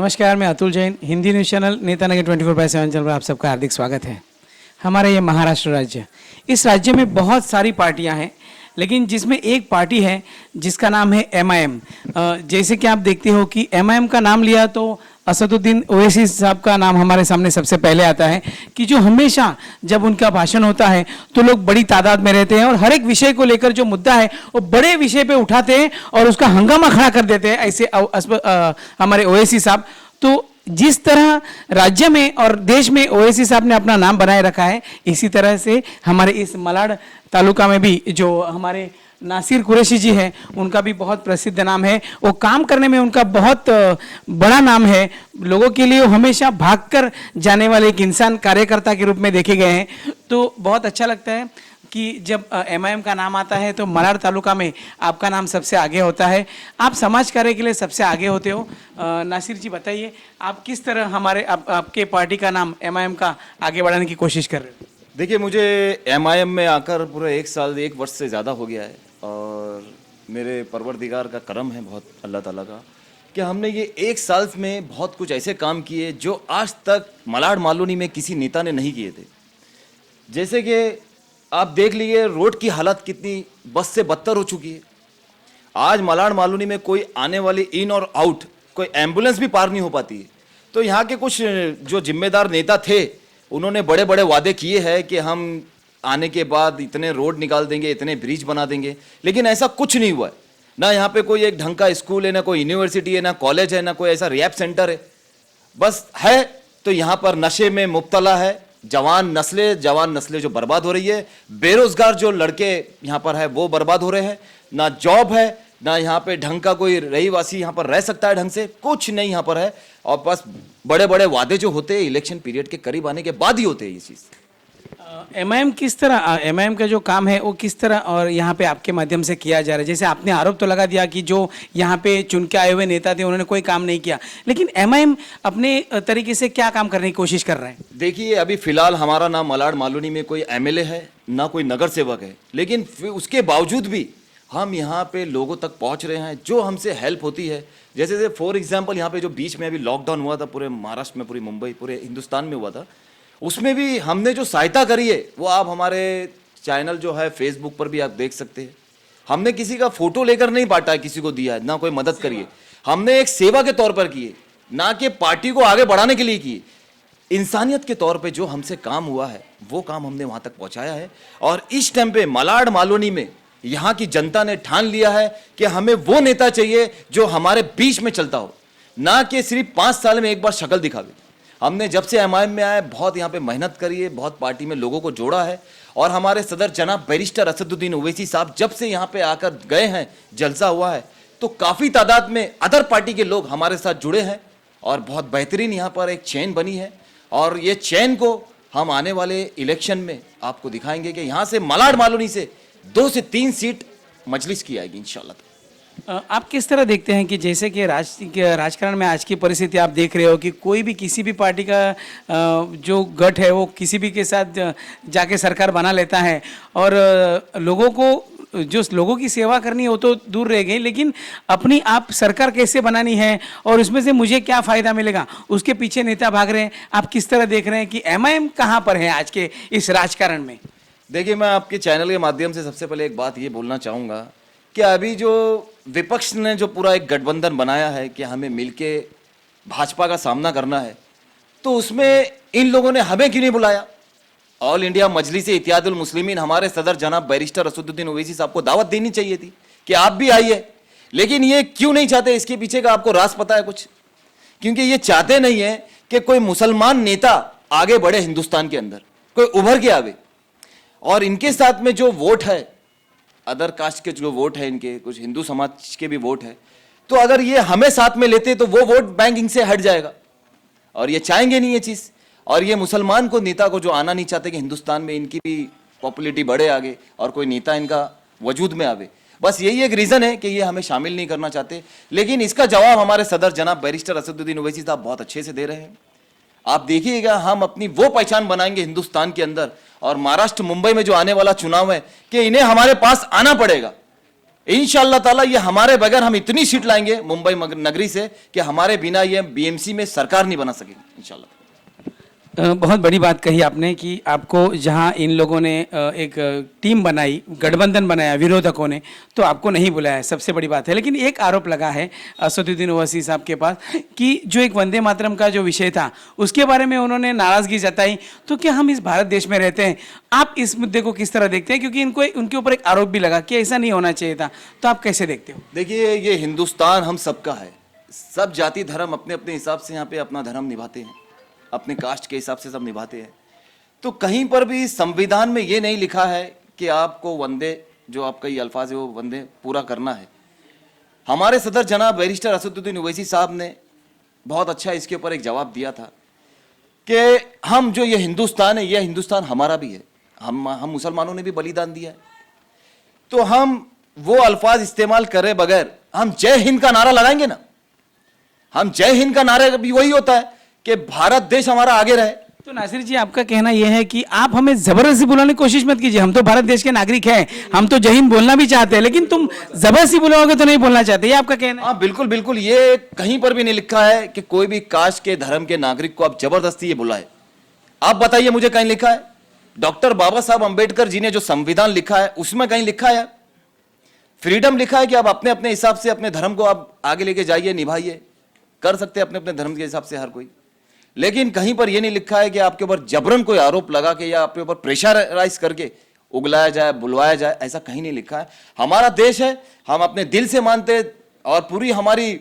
नमस्कार, मैं Atul Jain, Hindi news channel नेता नगर 24/7 चैनल पर आप सबका हार्दिक स्वागत है। हमारा ये महाराष्ट्र राज्य, इस राज्य में बहुत सारी पार्टियां हैं, लेकिन जिसमें एक पार्टी है जिसका नाम है MIM। जैसे कि आप देखते हो कि MIM का नाम लिया तो असदुद्दीन ओवैसी साहब का नाम हमारे सामने सबसे पहले आता है, कि जो हमेशा जब उनका भाषण होता है तो लोग बड़ी तादाद में रहते हैं और हर एक विषय को लेकर जो मुद्दा है वो बड़े विषय पे उठाते हैं और उसका हंगामा खड़ा कर देते हैं। ऐसे हमारे ओवैसी साहब, तो जिस तरह राज्य में और देश में ओवैसी साहब ने अपना नाम बनाए रखा है, इसी तरह से हमारे इस मलाड तालुका में भी जो हमारे नासिर कुरैशी जी हैं, उनका भी बहुत प्रसिद्ध नाम है। वो काम करने में उनका बहुत बड़ा नाम है। लोगों के लिए वो हमेशा भागकर जाने वाले एक इंसान, कार्यकर्ता के रूप में देखे गए हैं। तो बहुत अच्छा लगता है कि जब MIM का नाम आता है तो मलाड तालुका में आपका नाम सबसे आगे होता है। आप समाज कार्य के लिए सबसे आगे होते हो। नासिर जी, बताइए आप किस तरह आपके पार्टी का नाम MIM का आगे बढ़ाने की कोशिश कर रहे हो? देखिए, मुझे MIM में आकर पूरा 1 वर्ष से ज़्यादा हो गया है और मेरे परवरदिगार का करम है बहुत, अल्लाह ताला का, कि हमने ये 1 साल में बहुत कुछ ऐसे काम किए जो आज तक मलाड मालूनी में किसी नेता ने नहीं किए थे। जैसे कि आप देख लीजिए, रोड की हालत कितनी बस से बदतर हो चुकी है। आज मलाड मालूनी में कोई आने वाली इन और आउट, कोई एम्बुलेंस भी पार नहीं हो पाती है। तो यहाँ के कुछ जो जिम्मेदार नेता थे, उन्होंने बड़े बड़े वादे किए हैं कि हम आने के बाद इतने रोड निकाल देंगे, इतने ब्रिज बना देंगे, लेकिन ऐसा कुछ नहीं हुआ है। ना यहाँ पे कोई एक ढंग का स्कूल है, ना कोई यूनिवर्सिटी है, ना कॉलेज है, ना कोई ऐसा रिहैब सेंटर है। बस है तो यहाँ पर नशे में मुब्तला है जवान नस्लें जो बर्बाद हो रही है। बेरोजगार जो लड़के यहाँ पर है वो बर्बाद हो रहे हैं। ना जॉब है, ना यहाँ पे ढंग का कोई रहीवासी यहाँ पर रह सकता है ढंग से, कुछ नहीं यहाँ पर है। और बस बड़े बड़े वादे जो होते हैं इलेक्शन पीरियड के करीब आने के बाद ही होते हैं ये चीज़। MIM का जो काम है वो किस तरह और यहाँ पे आपके माध्यम से किया जा रहा है? जैसे आपने आरोप तो लगा दिया कि जो यहाँ पे चुन के आए हुए नेता थे उन्होंने कोई काम नहीं किया, लेकिन MIM अपने तरीके से क्या काम करने की कोशिश कर रहे हैं? देखिए, अभी फिलहाल हमारा ना मलाड मालूनी में कोई MLA है, ना कोई नगर सेवक है, लेकिन उसके बावजूद भी हम यहाँ पे लोगों तक पहुँच रहे हैं। जो हमसे हेल्प होती है, जैसे फॉर एग्जाम्पल यहाँ पे जो बीच में अभी लॉकडाउन हुआ था, पूरे महाराष्ट्र में, पूरी मुंबई, पूरे हिंदुस्तान में हुआ था, उसमें भी हमने जो सहायता करी है वो आप हमारे चैनल जो है फेसबुक पर भी आप देख सकते हैं। हमने किसी का फोटो लेकर नहीं बांटा है, किसी को दिया है, ना कोई मदद करी है। हमने एक सेवा के तौर पर की है, ना कि पार्टी को आगे बढ़ाने के लिए की है। इंसानियत के तौर पे जो हमसे काम हुआ है वो काम हमने वहां तक पहुंचाया है। और इस टाइम पे मलाड मालूनी में यहाँ की जनता ने ठान लिया है कि हमें वो नेता चाहिए जो हमारे बीच में चलता हो, ना कि सिर्फ 5 साल में एक बार शक्ल दिखावे। हमने जब से MIM में आए बहुत यहाँ पे मेहनत करी है, बहुत पार्टी में लोगों को जोड़ा है। और हमारे सदर जनाब बैरिस्टर असदुद्दीन ओवैसी साहब जब से यहाँ पे आकर गए हैं, जलसा हुआ है, तो काफ़ी तादाद में अदर पार्टी के लोग हमारे साथ जुड़े हैं और बहुत बेहतरीन यहाँ पर एक चैन बनी है। और ये चैन को हम आने वाले इलेक्शन में आपको दिखाएंगे कि यहाँ से मलाड मालूनी से 2 से 3 सीट मजलिस की आएगी इंशाल्लाह। आप किस तरह देखते हैं कि जैसे कि राजकारण में आज की परिस्थिति आप देख रहे हो कि कोई भी किसी भी पार्टी का जो गठ है वो किसी भी के साथ जाके सरकार बना लेता है और लोगों की सेवा करनी है वो तो दूर रह गई, लेकिन अपनी आप सरकार कैसे बनानी है और उसमें से मुझे क्या फ़ायदा मिलेगा, उसके पीछे नेता भाग रहे हैं। आप किस तरह देख रहे हैं कि MIM कहाँ पर है आज के इस राजकारण में? देखिए, मैं आपके चैनल के माध्यम से सबसे पहले एक बात ये बोलना चाहूँगा कि अभी जो विपक्ष ने जो पूरा एक गठबंधन बनाया है कि हमें मिलके भाजपा का सामना करना है, तो उसमें इन लोगों ने हमें क्यों नहीं बुलाया? ऑल इंडिया मजलिस इत्तेहादुल मुस्लिमीन हमारे सदर जनाब बैरिस्टर असदुद्दीन ओवैसी साहब को दावत देनी चाहिए थी कि आप भी आइए, लेकिन ये क्यों नहीं चाहते? इसके पीछे का आपको राज पता है कुछ? क्योंकि ये चाहते नहीं है कि कोई मुसलमान नेता आगे बढ़े हिंदुस्तान के अंदर, कोई उभर के आवे। और इनके साथ में जो वोट है, अदर कास्ट के जो वोट है, इनके कुछ हिंदू समाज के भी वोट है, तो अगर ये हमें साथ में लेते तो वो वोट बैंक इनसे हट जाएगा और ये चाहेंगे नहीं ये चीज़। और ये मुसलमान को नेता को जो आना नहीं चाहते कि हिंदुस्तान में इनकी भी पॉपुलैरिटी बढ़े आगे और कोई नेता इनका वजूद में आवे, बस यही एक रीज़न है कि ये हमें शामिल नहीं करना चाहते। लेकिन इसका जवाब हमारे सदर जनाब बैरिस्टर असदुद्दीन ओवैसी साहब बहुत अच्छे से दे रहे हैं। आप देखिएगा, हम अपनी वो पहचान बनाएंगे हिंदुस्तान के अंदर और महाराष्ट्र मुंबई में जो आने वाला चुनाव है कि इन्हें हमारे पास आना पड़ेगा। इंशाअल्लाह ताला ये हमारे बगैर हम इतनी सीट लाएंगे मुंबई नगरी से कि हमारे बिना ये बीएमसी में सरकार नहीं बना सकेगी इंशाअल्लाह। बहुत बड़ी बात कही आपने कि आपको जहां इन लोगों ने एक टीम बनाई, गठबंधन बनाया विरोधकों ने, तो आपको नहीं बुलाया, सबसे बड़ी बात है। लेकिन एक आरोप लगा है असदुद्दीन ओवैसी साहब के पास कि जो एक वंदे मातरम का जो विषय था उसके बारे में उन्होंने नाराजगी जताई। तो क्या हम इस भारत देश में रहते हैं, आप इस मुद्दे को किस तरह देखते हैं? क्योंकि इनको उनके ऊपर एक आरोप भी लगा कि ऐसा नहीं होना चाहिए था, तो आप कैसे देखते हो? देखिए, ये हिंदुस्तान हम सबका है, सब जाति धर्म अपने अपने हिसाब से यहाँ पे अपना धर्म निभाते हैं, अपने कास्ट के हिसाब से सब निभाते हैं। तो कहीं पर भी संविधान में ये नहीं लिखा है कि आपको वंदे, जो आपका ये अल्फाज है वो वंदे पूरा करना है। हमारे सदर जनाब बैरिस्टर असदुद्दीन ओवैसी साहब ने बहुत अच्छा इसके ऊपर एक जवाब दिया था कि हम जो ये हिंदुस्तान है, ये हिंदुस्तान हमारा भी है, हम मुसलमानों ने भी बलिदान दिया है, तो हम वो अल्फाज इस्तेमाल करे बगैर हम जय हिंद का नारा लगाएंगे ना। हम जय हिंद का नारा भी वही होता है कि भारत देश हमारा आगे रहे। तो नासिर जी, आपका कहना यह है कि आप हमें जबरदस्ती बुलाने की कोशिश मत कीजिए, हम तो भारत देश के नागरिक हैं, हम तो जय हिंद बोलना भी चाहते हैं, लेकिन तुम जबरदस्ती बुलाओगे तो नहीं बोलना चाहते, ये आपका कहना है? हाँ बिल्कुल बिल्कुल, ये कहीं पर भी नहीं लिखा है कि कोई भी कास्ट के धर्म के नागरिक को आप जबरदस्ती ये बुलाए। आप बताइए मुझे कहीं लिखा है? डॉक्टर बाबा साहब अंबेडकर जी ने जो संविधान लिखा है उसमें कहीं लिखा है? फ्रीडम लिखा है कि आप अपने अपने हिसाब से अपने धर्म को आप आगे लेके जाइए, निभाइए, कर सकते हैं अपने अपने धर्म के हिसाब से हर कोई। लेकिन कहीं पर यह नहीं लिखा है कि आपके ऊपर जबरन कोई आरोप लगा के या आपके ऊपर प्रेशराइज करके उगलाया जाए, बुलवाया जाए, ऐसा कहीं नहीं लिखा है। हमारा देश है, हम अपने दिल से मानते और पूरी हमारी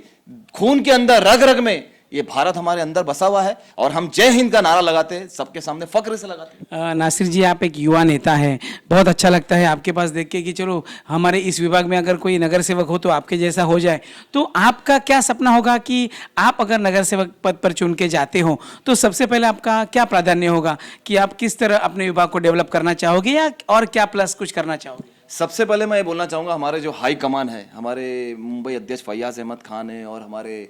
खून के अंदर रग रग में ये भारत हमारे अंदर बसा हुआ है और हम जय हिंद का नारा लगाते हैं, सबके सामने फक्र से लगाते हैं। नासिर जी, आप एक युवा नेता हैं, बहुत अच्छा लगता है आपके पास देख के कि चलो हमारे इस विभाग में अगर कोई नगर सेवक हो तो आपके जैसा हो जाए। तो आपका क्या सपना होगा कि आप अगर नगर सेवक पद पर चुन के जाते हो तो सबसे पहले आपका क्या प्राधान्य होगा कि आप किस तरह अपने विभाग को डेवलप करना चाहोगे या और क्या प्लस कुछ करना चाहोगे? सबसे पहले मैं ये बोलना चाहूँगा, हमारे जो हाई कमान है, हमारे मुंबई अध्यक्ष फैयाज अहमद खान है और हमारे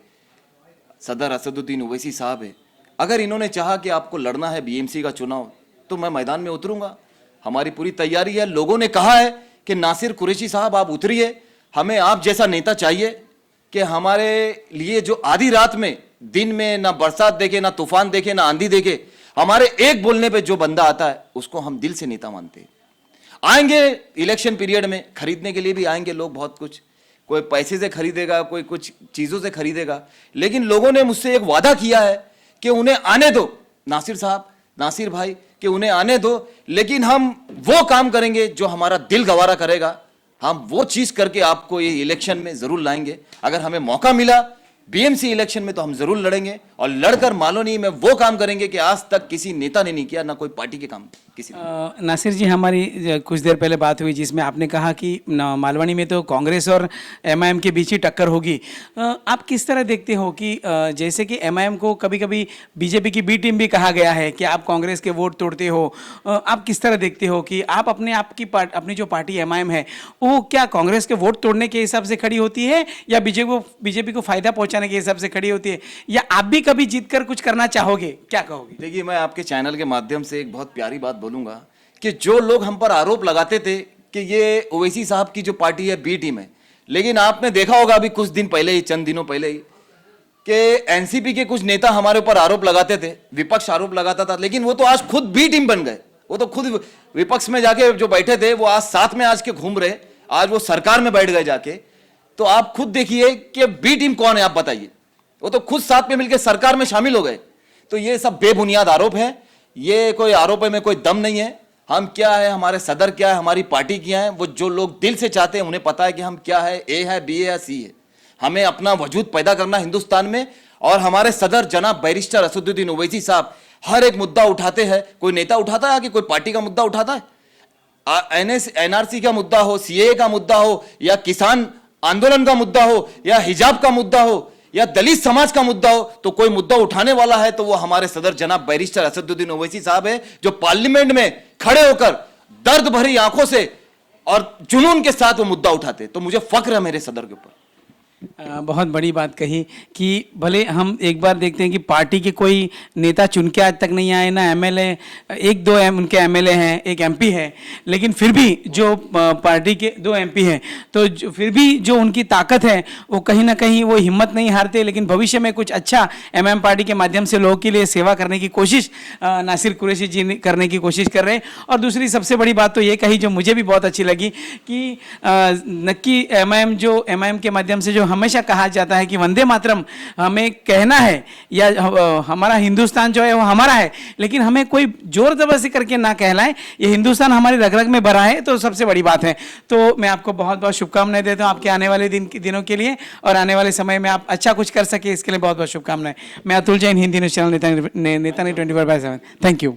सदर असदुद्दीन ओवैसी साहब है, अगर इन्होंने चाहा कि आपको लड़ना है बीएमसी का चुनाव तो मैं मैदान में उतरूंगा, हमारी पूरी तैयारी है। लोगों ने कहा है कि नासिर कुरैशी साहब आप उतरिए, हमें आप जैसा नेता चाहिए कि हमारे लिए जो आधी रात में, दिन में ना बरसात देखे, ना तूफान देखे, ना आंधी देखे, हमारे एक बोलने पे जो बंदा आता है उसको हम दिल से नेता मानते हैं। आएंगे इलेक्शन पीरियड में, खरीदने के लिए भी आएंगे लोग बहुत कुछ, कोई पैसे से खरीदेगा, कोई कुछ चीजों से खरीदेगा, लेकिन लोगों ने मुझसे एक वादा किया है कि उन्हें आने दो, नासिर साहब, नासिर भाई, कि उन्हें आने दो, लेकिन हम वो काम करेंगे जो हमारा दिल गवारा करेगा, हम वो चीज करके आपको ये इलेक्शन में जरूर लाएंगे। अगर हमें मौका मिला बीएमसी इलेक्शन में तो हम जरूर लड़ेंगे और लड़कर मालोनी में वो काम करेंगे कि आज तक किसी नेता ने नहीं किया, ना कोई पार्टी के काम किसी ने। नासिर जी, हमारी कुछ देर पहले बात हुई जिसमें आपने कहा कि मालवनी में तो कांग्रेस और एमआईएम के बीच ही टक्कर होगी। आप किस तरह देखते हो कि जैसे कि एमआईएम को कभी कभी बीजेपी की बी टीम भी कहा गया है कि आप कांग्रेस के वोट तोड़ते हो, आप किस तरह देखते हो कि आप अपनी जो पार्टी एमआईएम है वो क्या कांग्रेस के वोट तोड़ने के हिसाब से खड़ी होती है या बीजेपी को फायदा पहुंचाने के हिसाब से खड़ी होती है, या आप भी कभी जीतकर कुछ करना चाहोगे, क्या कहोगे? देखिए, मैं आपके चैनल के माध्यम से एक बहुत प्यारी बात बोलूंगा कि जो लोग हम पर आरोप लगाते थे कि ये ओवैसी साहब की जो पार्टी है बी टीम है, लेकिन आपने देखा होगा अभी कुछ दिन पहले ही, चंद दिनों पहले ही, कि एनसीपी के कुछ नेता हमारे ऊपर आरोप लगाते थे, विपक्ष आरोप लगाता था, लेकिन वो तो आज खुद बी टीम बन गए। वो तो खुद विपक्ष में जाके जो बैठे थे वो आज साथ में आज के घूम रहे, आज वो सरकार में बैठ गए जाके। तो आप खुद देखिए कि बी टीम कौन है, आप बताइए। वो तो खुद साथ में मिलकर सरकार में शामिल हो गए। तो ये सब बेबुनियाद आरोप है, ये कोई आरोप में कोई दम नहीं है। हम क्या है, हमारे सदर क्या है, हमारी पार्टी क्या है, वो जो लोग दिल से चाहते हैं उन्हें पता है कि हम क्या है, ए है, बी है या सी है। हमें अपना वजूद पैदा करना हिंदुस्तान में, और हमारे सदर जनाब बैरिस्टर असदुद्दीन ओवैसी साहब हर एक मुद्दा उठाते हैं। कोई नेता उठाता है कि कोई पार्टी का मुद्दा उठाता है? एनआरसी का मुद्दा हो, सीएए का मुद्दा हो, या किसान आंदोलन का मुद्दा हो, या हिजाब का मुद्दा हो, या दलित समाज का मुद्दा हो, तो कोई मुद्दा उठाने वाला है तो वो हमारे सदर जनाब बैरिस्टर असदुद्दीन ओवैसी साहब है, जो पार्लियामेंट में खड़े होकर दर्द भरी आंखों से और जुनून के साथ वो मुद्दा उठाते। तो मुझे फक्र है मेरे सदर के ऊपर। बहुत बड़ी बात कही कि भले हम एक बार देखते हैं कि पार्टी के कोई नेता चुन के आज तक नहीं आए ना एमएलए, एक दो उनके एमएलए हैं, एक एमपी है, लेकिन फिर भी जो पार्टी के दो एमपी हैं तो फिर भी जो उनकी ताकत है वो कहीं ना कहीं वो हिम्मत नहीं हारते, लेकिन भविष्य में कुछ अच्छा एमएम पार्टी के माध्यम से लोगों के लिए सेवा करने की कोशिश नासिर कुरैशी जी करने की कोशिश कर रहे हैं। और दूसरी सबसे बड़ी बात तो ये कही जो मुझे भी बहुत अच्छी लगी कि नक्की एमआईएम के माध्यम से जो हमेशा कहा जाता है कि वंदे मातरम हमें कहना है या हमारा हिंदुस्तान जो है वो हमारा है, लेकिन हमें कोई जोर जबरदस्ती करके ना कहलाए, ये हिंदुस्तान हमारी रग रग में भरा है, तो सबसे बड़ी बात है। तो मैं आपको बहुत बहुत शुभकामनाएं देता हूँ आपके आने वाले दिनों के लिए, और आने वाले समय में आप अच्छा कुछ कर सके इसके लिए बहुत बहुत शुभकामनाएं। मैं अतुल जैन, हिंदी न्यूज़ चैनल नेता ने 24/7। Thank you.